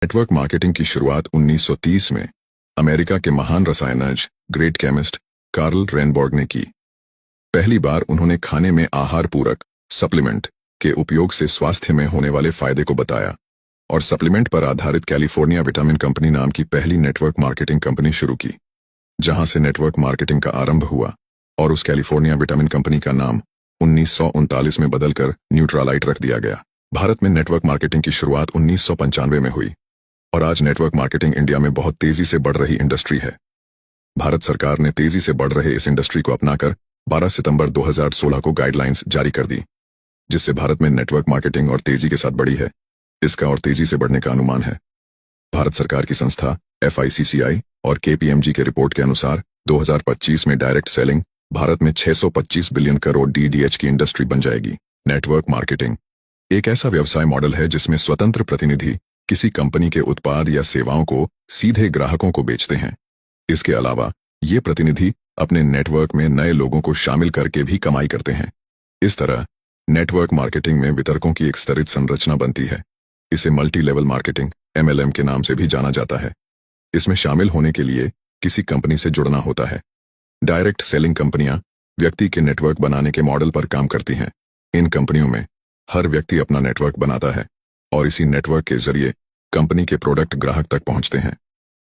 Network marketing की शुरुआत 1930 में अमेरिका के महान रसायनज्ञ ग्रेट केमिस्ट कार्ल रेनबॉर्ग ने की। पहली बार उन्होंने खाने में आहार पूरक सप्लीमेंट के उपयोग से स्वास्थ्य में होने वाले फायदे को बताया और सप्लीमेंट पर आधारित कैलिफोर्निया विटामिन कंपनी नाम की पहली नेटवर्क मार्केटिंग कंपनी शुरू की, जहां से नेटवर्क मार्केटिंग का आरंभ हुआ और उस कैलिफोर्निया विटामिन कंपनी का नाम 1939 में बदलकर न्यूट्रालाइट रख दिया गया। भारत में नेटवर्क मार्केटिंग की शुरुआत 1995 में हुई और आज नेटवर्क मार्केटिंग इंडिया में बहुत तेजी से बढ़ रही इंडस्ट्री है। भारत सरकार ने तेजी से बढ़ रहे इस इंडस्ट्री को अपनाकर 12 सितंबर 2016 को गाइडलाइंस जारी कर दी, जिससे भारत में नेटवर्क मार्केटिंग और तेजी के साथ बढ़ी है। इसका और तेजी से बढ़ने का अनुमान है। भारत सरकार की संस्था FICCI और KPMG के रिपोर्ट के अनुसार 2025 में डायरेक्ट सेलिंग भारत में 625 बिलियन करोड़ DDH की इंडस्ट्री बन जाएगी। नेटवर्क मार्केटिंग एक ऐसा व्यवसाय मॉडल है जिसमें स्वतंत्र प्रतिनिधि किसी कंपनी के उत्पाद या सेवाओं को सीधे ग्राहकों को बेचते हैं। इसके अलावा ये प्रतिनिधि अपने नेटवर्क में नए लोगों को शामिल करके भी कमाई करते हैं। इस तरह नेटवर्क मार्केटिंग में वितरकों की एक स्तरित संरचना बनती है। इसे मल्टी लेवल मार्केटिंग MLM के नाम से भी जाना जाता है। इसमें शामिल होने के लिए किसी कंपनी से जुड़ना होता है। डायरेक्ट सेलिंग कंपनियां व्यक्ति के नेटवर्क बनाने के मॉडल पर काम करती हैं। इन कंपनियों में हर व्यक्ति अपना नेटवर्क बनाता है और इसी नेटवर्क के जरिए कंपनी के प्रोडक्ट ग्राहक तक पहुंचते हैं।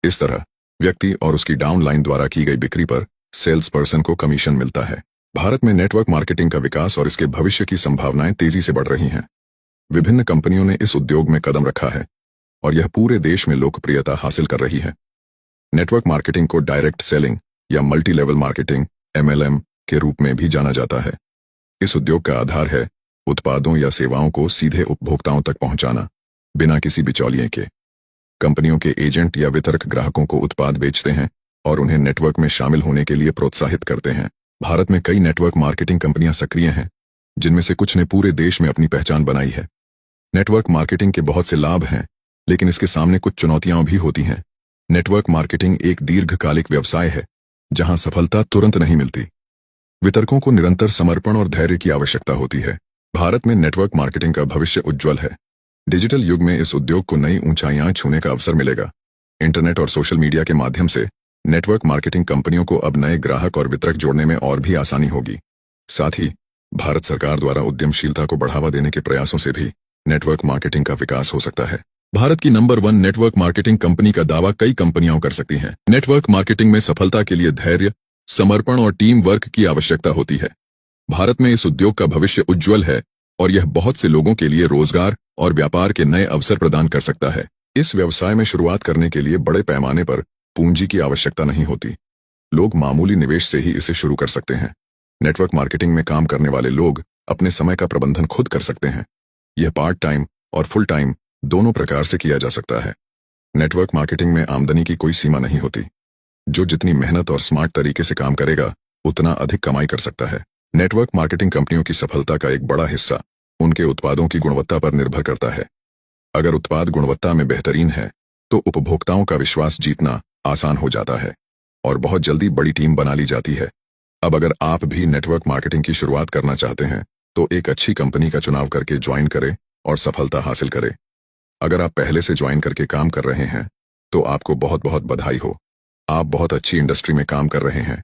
इस तरह व्यक्ति और उसकी डाउनलाइन द्वारा की गई बिक्री पर सेल्स पर्सन को कमीशन मिलता है। भारत में नेटवर्क मार्केटिंग का विकास और इसके भविष्य की संभावनाएं तेजी से बढ़ रही हैं। विभिन्न कंपनियों ने इस उद्योग में कदम रखा है और यह पूरे देश में लोकप्रियता हासिल कर रही है। नेटवर्क मार्केटिंग को डायरेक्ट सेलिंग या मल्टी लेवल मार्केटिंग MLM के रूप में भी जाना जाता है। इस उद्योग का आधार है उत्पादों या सेवाओं को सीधे उपभोक्ताओं तक पहुंचाना, बिना किसी बिचौलिए के। कंपनियों के एजेंट या वितरक ग्राहकों को उत्पाद बेचते हैं और उन्हें नेटवर्क में शामिल होने के लिए प्रोत्साहित करते हैं। भारत में कई नेटवर्क मार्केटिंग कंपनियां सक्रिय हैं, जिनमें से कुछ ने पूरे देश में अपनी पहचान बनाई है। नेटवर्क मार्केटिंग के बहुत से लाभ हैं, लेकिन इसके सामने कुछ चुनौतियां भी होती हैं। नेटवर्क मार्केटिंग एक दीर्घकालिक व्यवसाय है, जहां सफलता तुरंत नहीं मिलती। वितरकों को निरंतर समर्पण और धैर्य की आवश्यकता होती है। भारत में नेटवर्क मार्केटिंग का भविष्य उज्जवल है। डिजिटल युग में इस उद्योग को नई ऊंचाइयां छूने का अवसर मिलेगा। इंटरनेट और सोशल मीडिया के माध्यम से नेटवर्क मार्केटिंग कंपनियों को अब नए ग्राहक और वितरक जोड़ने में और भी आसानी होगी। साथ ही भारत सरकार द्वारा उद्यमशीलता को बढ़ावा देने के प्रयासों से भी नेटवर्क मार्केटिंग का विकास हो सकता है। भारत की नंबर 1 नेटवर्क मार्केटिंग कंपनी का दावा कई कंपनियां कर सकती हैं। नेटवर्क मार्केटिंग में सफलता के लिए धैर्य, समर्पण और टीम वर्क की आवश्यकता होती है। भारत में इस उद्योग का भविष्य उज्जवल है और यह बहुत से लोगों के लिए रोजगार और व्यापार के नए अवसर प्रदान कर सकता है। इस व्यवसाय में शुरुआत करने के लिए बड़े पैमाने पर पूंजी की आवश्यकता नहीं होती। लोग मामूली निवेश से ही इसे शुरू कर सकते हैं। नेटवर्क मार्केटिंग में काम करने वाले लोग अपने समय का प्रबंधन खुद कर सकते हैं। यह पार्ट टाइम और फुल टाइम दोनों प्रकार से किया जा सकता है। नेटवर्क मार्केटिंग में आमदनी की कोई सीमा नहीं होती। जो जितनी मेहनत और स्मार्ट तरीके से काम करेगा, उतना अधिक कमाई कर सकता है। नेटवर्क मार्केटिंग कंपनियों की सफलता का एक बड़ा हिस्सा उनके उत्पादों की गुणवत्ता पर निर्भर करता है। अगर उत्पाद गुणवत्ता में बेहतरीन है, तो उपभोक्ताओं का विश्वास जीतना आसान हो जाता है और बहुत जल्दी बड़ी टीम बना ली जाती है। अब अगर आप भी नेटवर्क मार्केटिंग की शुरुआत करना चाहते हैं, तो एक अच्छी कंपनी का चुनाव करके ज्वाइन करें और सफलता हासिल करें। अगर आप पहले से ज्वाइन करके काम कर रहे हैं, तो आपको बहुत बहुत बधाई हो। आप बहुत अच्छी इंडस्ट्री में काम कर रहे हैं।